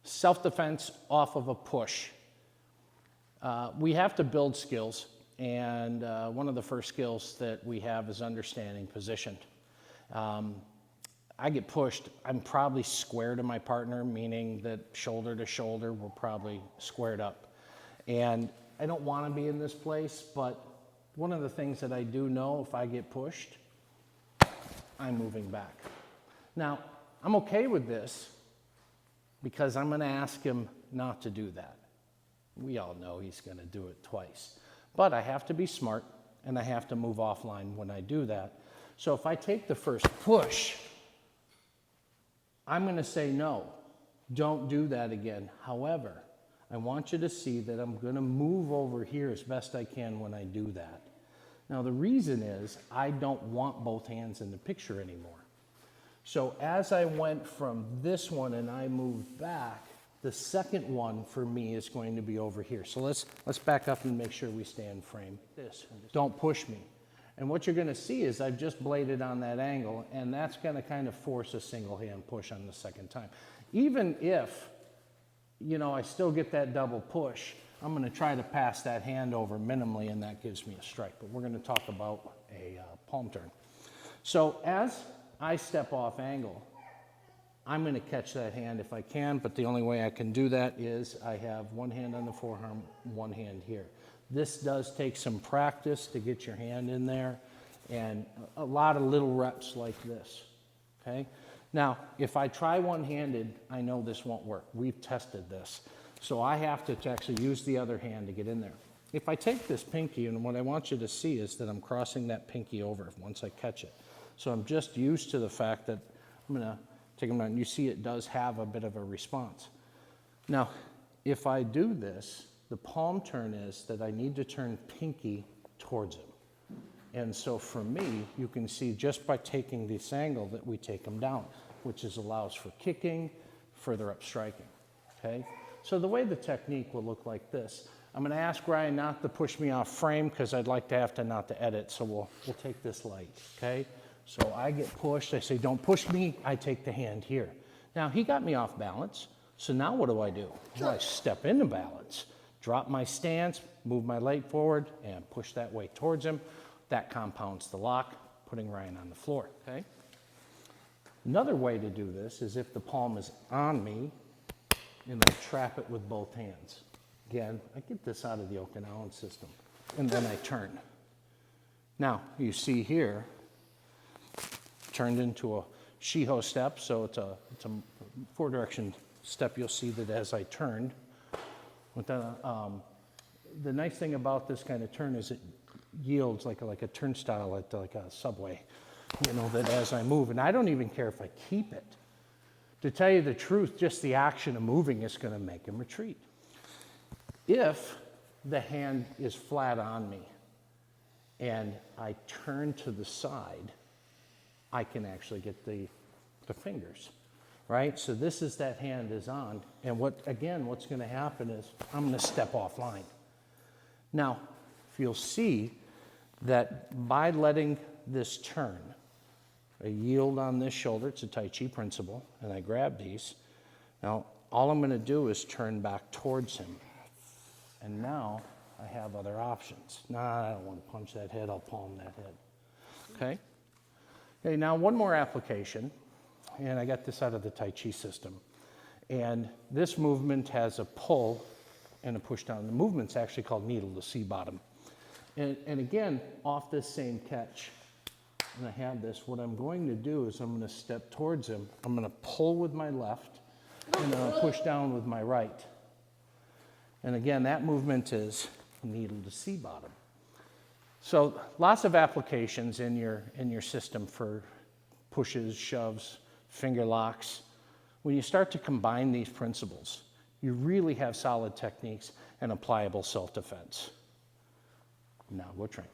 Self-defense off of a push. We have to build skills, and one of the first skills that we have is understanding position. I get pushed, I'm probably square to my partner, meaning that shoulder to shoulder, we're probably squared up. And I don't want to be in this place, but one of the things that I do know, if I get pushed, I'm moving back. Now, I'm okay with this because I'm going to ask him not to do that. We all know he's going to do it twice. But I have to be smart, and I have to move offline when I do that. So if I take the first push, I'm going to say no, don't do that again. However, I want you to see that I'm going to move over here as best I can when I do that. Now the reason is I don't want both hands in the picture anymore. So as I went from this one and I moved back, the second one for me is going to be over here. So let's back up and make sure we stay in frame. Don't push me. And what you're going to see is I've just bladed on that angle, and that's going to kind of force a single hand push on the second time. Even if, you know, I still get that double push, I'm going to try to pass that hand over minimally, and that gives me a strike. But we're going to talk about a palm turn. So as I step off angle, I'm going to catch that hand if I can, but the only way I can do that is I have one hand on the forearm, one hand here. This does take some practice to get your hand in there, and a lot of little reps like this, okay? Now, if I try one-handed, I know this won't work. We've tested this. So I have to actually use the other hand to get in there. If I take this pinky, and what I want you to see is that I'm crossing that pinky over once I catch it. So I'm just used to the fact that I'm going to take them down. You see it does have a bit of a response. Now, if I do this, the palm turn is that I need to turn pinky towards him. And so for me, you can see just by taking this angle that we take them down, which allows for kicking, further up striking, okay? So the way the technique will look like this, I'm gonna ask Ryan not to push me off frame because I'd like to have to not to edit, so we'll take this light, okay? So I get pushed, I say, don't push me, I take the hand here. Now he got me off balance, so now what do? I step into balance, drop my stance, move my leg forward, and push that weight towards him. That compounds the lock, putting Ryan on the floor, okay? Another way to do this is if the palm is on me, and I trap it with both hands. Again, I get this out of the Okinawan system, and then I turn. Now, you see here, turned into a Shiho step, so it's a four-direction step. You'll see that as I turned. The nice thing about this kind of turn is it yields like a turnstile at like a subway, you know, that as I move, and I don't even care if I keep it. To tell you the truth, just the action of moving is going to make him retreat. If the hand is flat on me and I turn to the side, I can actually get the fingers, right? So this is that hand is on, and what's going to happen is I'm going to step offline. Now, if you'll see that by letting this turn, I yield on this shoulder, it's a Tai Chi principle, and I grab these. Now, all I'm going to do is turn back towards him. And now I have other options. Nah, I don't want to punch that head, I'll palm that head. Okay? Okay, now one more application, and I got this out of the Tai Chi system. And this movement has a pull and a push down. The movement's actually called needle to sea bottom. And again, off this same catch, and I have this, what I'm going to do is I'm going to step towards him. I'm going to pull with my left, and then I'll push down with my right. And again, that movement is needle to sea bottom. So lots of applications in your system for pushes, shoves, finger locks. When you start to combine these principles, you really have solid techniques and applicable self-defense. Now go train.